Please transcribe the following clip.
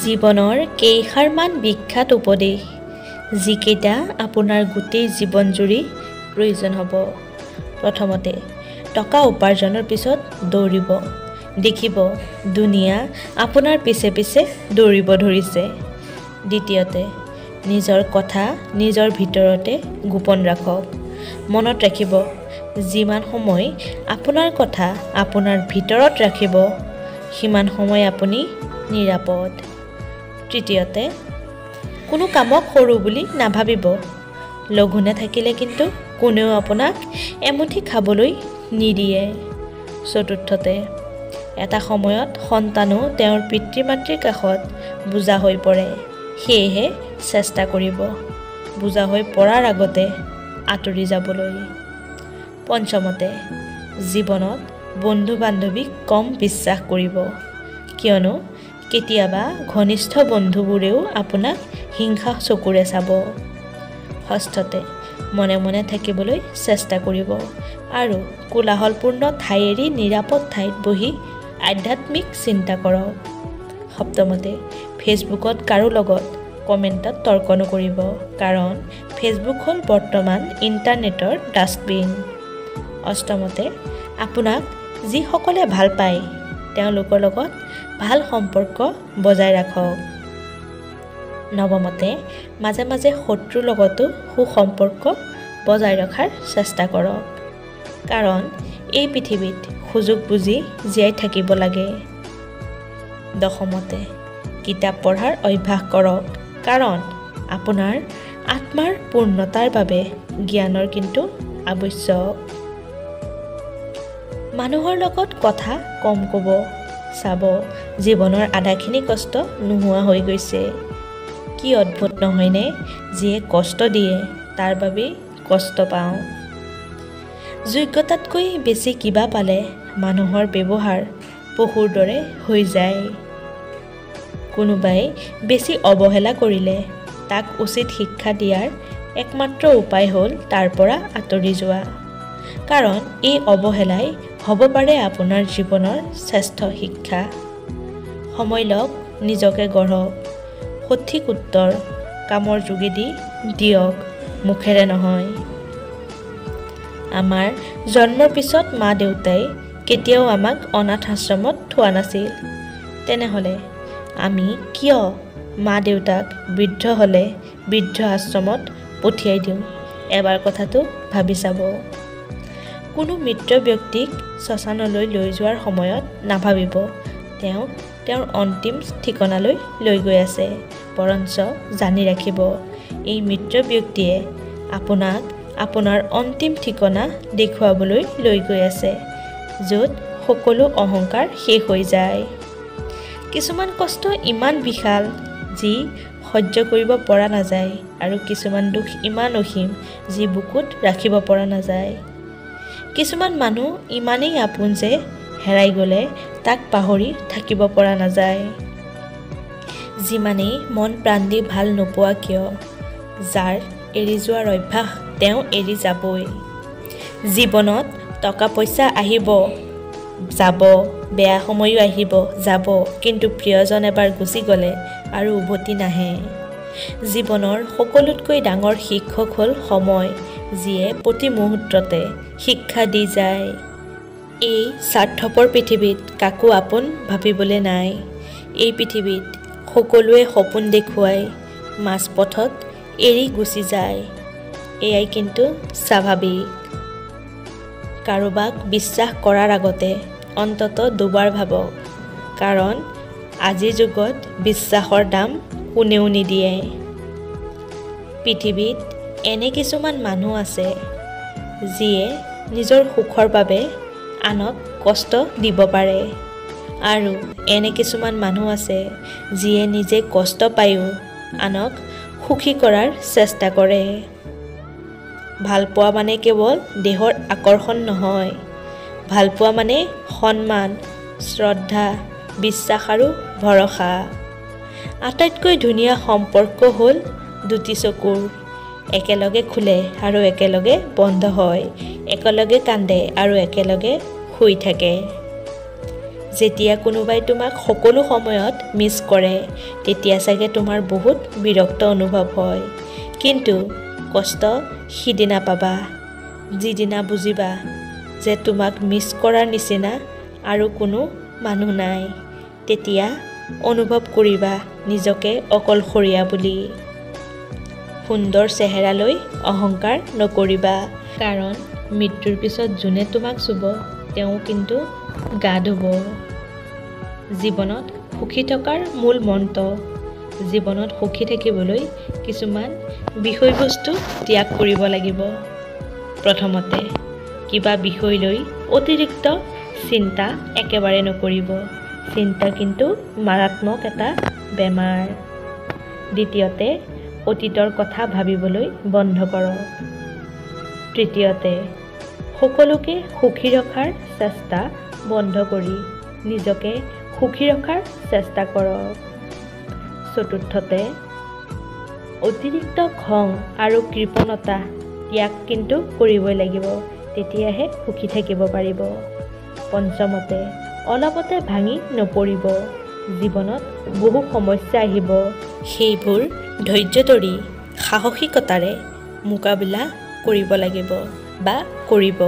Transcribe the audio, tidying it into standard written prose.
জীৱনৰ কেইষাৰমান বিখ্যাত উপদেশ যিকেইটা আপোনাৰ গোটেই জীৱন জুৰি প্ৰয়োজন হ'ব। প্ৰথমতে, টকা উপাৰ্জনৰ পিছত দৌৰিব। দেখিব দুনিয়া আপোনাৰ পিছে পিছে দৌৰিব ধৰিছে। দ্বিতীয়তে, নিজৰ কথা নিজৰ ভিতৰতে গোপন ৰাখক। মনত ৰাখিব, যিমান সময় আপোনাৰ কথা আপোনাৰ ভিতৰত ৰাখিব, সিমান সময় আপুনি নিৰাপদ। তৃতীয়তে, কোনো কামক সৰু বুলি নাভাবিব। লঘোনে থাকিলে কিন্তু কোনেও আপোনাক এমুঠি খাবলৈ নিদিয়ে। চতুৰ্থতে, এটা সময়ত সন্তানো তেওঁৰ পিতৃ মাতৃৰ কাষত বোজা হৈ পৰে। সেয়েহে চেষ্টা কৰিব বোজা হৈ পৰাৰ আগতে আঁতৰি যাবলৈ। পঞ্চমতে, জীৱনত বন্ধু বান্ধৱীক কম বিশ্বাস কৰিব, কিয়নো কেতিয়াবা ঘনিষ্ঠ বন্ধুবোৰেও আপোনাক হিংসা চকুৰে চাব। ষষ্ঠতে, মনে মনে থাকিবলৈ চেষ্টা কৰিব আৰু কোলাহলপূৰ্ণ ঠাই এৰি নিৰাপদ ঠাইত বহি আধ্যাত্মিক চিন্তা কৰক। সপ্তমতে, ফেচবুকত কাৰো লগত কমেণ্টত তৰ্ক নকৰিব, কাৰণ ফেচবুক হ'ল বৰ্তমান ইণ্টাৰনেটৰ ডাষ্টবিন। অষ্টমতে, আপোনাক যিসকলে ভাল পায় তেওঁলোকৰ লগত ভাল সম্পৰ্ক বজাই ৰাখক। নৱমতে, মাজে মাজে শত্ৰুৰ লগতো সুসম্পৰ্ক বজাই ৰখাৰ চেষ্টা কৰক, কাৰণ এই পৃথিৱীত সুযোগ বুজি জীয়াই থাকিব লাগে। দশমতে, কিতাপ পঢ়াৰ অভ্যাস কৰক, কাৰণ আপোনাৰ আত্মাৰ পূৰ্ণতাৰ বাবে জ্ঞানৰ কিন্তু আৱশ্যক। মানুহৰ লগত কথা কম ক'ব। চাব, জীৱনৰ আধাখিনি কষ্ট নোহোৱা হৈ গৈছে। কি অদ্ভুত নহয়নে? যিয়ে কষ্ট দিয়ে তাৰ বাবেই কষ্ট পাওঁ। যোগ্যতাতকৈ বেছি কিবা পালে মানুহৰ ব্যৱহাৰ পশুৰ দৰে হৈ যায়। কোনোবাই বেছি অৱহেলা কৰিলে তাক উচিত শিক্ষা দিয়াৰ একমাত্ৰ উপায় হ'ল তাৰ পৰা আঁতৰি যোৱা, কাৰণ এই অৱহেলাই হ'ব পাৰে আপোনাৰ জীৱনৰ শ্ৰেষ্ঠ শিক্ষা। সময় লওক, নিজকে গঢ়ক। সঠিক উত্তৰ কামৰ যোগেদি দিয়ক, মুখেৰে নহয়। আমাৰ জন্মৰ পিছত মা দেউতাই কেতিয়াও আমাক অনাথ আশ্ৰমত থোৱা নাছিল। তেনেহ'লে আমি কিয় মা দেউতাক বৃদ্ধ হ'লে বৃদ্ধ আশ্ৰমত পঠিয়াই দিওঁ? এবাৰ কথাটো ভাবি চাব। কোনো মৃত ব্যক্তিক শ্মশানলৈ লৈ যোৱাৰ সময়ত নাভাবিব তেওঁক তেওঁৰ অন্তিম ঠিকনালৈ লৈ গৈ আছে, বৰঞ্চ জানি ৰাখিব এই মৃত ব্যক্তিয়ে আপোনাক আপোনাৰ অন্তিম ঠিকনা দেখুৱাবলৈ লৈ গৈ আছে, য'ত সকলো অহংকাৰ শেষ হৈ যায়। কিছুমান কষ্ট ইমান বিশাল যি সহ্য কৰিব পৰা নাযায়, আৰু কিছুমান দুখ ইমান অসীম যি বুকুত ৰাখিব পৰা নাযায়। কিছুমান মানুহ ইমানেই আপোন যে হেৰাই গ'লে তাক পাহৰি থাকিব পৰা নাযায়। যিমানেই মন প্ৰাণ দি ভাল নোপোৱা কিয়, যাৰ এৰি যোৱাৰ অভ্যাস তেওঁ এৰি যাবই। জীৱনত টকা পইচা আহিব যাব, বেয়া সময়ো আহিব যাব, কিন্তু প্ৰিয়জন এবাৰ গুচি গ'লে আৰু উভতি নাহে। জীৱনৰ সকলোতকৈ ডাঙৰ শিক্ষক হ'ল সময়, যিয়ে প্ৰতি মুহূৰ্ততে শিক্ষা দি যায়। এই স্বাৰ্থপৰ পৃথিৱীত কাকো আপোন ভাবিবলৈ নাই। এই পৃথিৱীত সকলোৱে সপোন দেখুৱাই মাজপথত এৰি গুচি যায়। এয়াই কিন্তু স্বাভাৱিক। কাৰোবাক বিশ্বাস কৰাৰ আগতে অন্তত দুবাৰ ভাবক, কাৰণ আজিৰ যুগত বিশ্বাসৰ দাম কোনেও নিদিয়ে। পৃথিৱীত এনে কিছুমান মানুহ আছে যিয়ে নিজৰ সুখৰ বাবে আনক কষ্ট দিব পাৰে, আৰু এনে কিছুমান মানুহ আছে যিয়ে নিজে কষ্ট পায়ো আনক সুখী কৰাৰ চেষ্টা কৰে। ভালপোৱা মানে কেৱল দেহৰ আকৰ্ষণ নহয়, ভালপোৱা মানে সন্মান, শ্ৰদ্ধা, বিশ্বাস আৰু ভৰসা। আটাইতকৈ ধুনীয়া সম্পৰ্ক হ'ল দুটি চকুৰ, একেলগে খোলে আৰু একেলগে বন্ধ হয়, একেলগে কান্দে আৰু একেলগে শুই থাকে। যেতিয়া কোনোবাই তোমাক সকলো সময়ত মিছ কৰে তেতিয়া চাগে তোমাৰ বহুত বিৰক্ত অনুভৱ হয়। কিন্তু কষ্ট সিদিনা পাবা যিদিনা বুজিবা যে তোমাক মিছ কৰাৰ নিচিনা আৰু কোনো মানুহ নাই। তেতিয়া অনুভৱ কৰিবা নিজকে অকলশৰীয়া বুলি। সুন্দৰ চেহেৰালৈ অহংকাৰ নকৰিবা, কাৰণ মৃত্যুৰ পিছত যোনে তোমাক চুব তেওঁ কিন্তু গা ধুব। জীৱনত সুখী থকাৰ মূল মন্ত্ৰ। জীৱনত সুখী থাকিবলৈ কিছুমান বিষয়বস্তু ত্যাগ কৰিব লাগিব। প্ৰথমতে কিবা বিষয় লৈ অতিৰিক্ত চিন্তা একেবাৰে নকৰিব। চিন্তা কিন্তু মাৰাত্মক এটা বেমাৰ। দ্বিতীয়তে অতীতৰ কথা ভাবিবলৈ বন্ধ কৰক। তৃতীয়তে সকলোকে সুখী ৰখাৰ চেষ্টা বন্ধ কৰি নিজকে সুখী ৰখাৰ চেষ্টা কৰক। চতুৰ্থতে অতিৰিক্ত খং আৰু কৃপণতা ত্যাগ কিন্তু কৰিবই লাগিব, তেতিয়াহে সুখী থাকিব পাৰিব। পঞ্চমতে অলপতে ভাঙি নপৰিব। জীৱনত বহু সমস্যা আহিব, সেইবোৰ ধৈৰ্য ধৰি সাহসিকতাৰে মোকাবিলা কৰিব লাগিব বা কৰিব।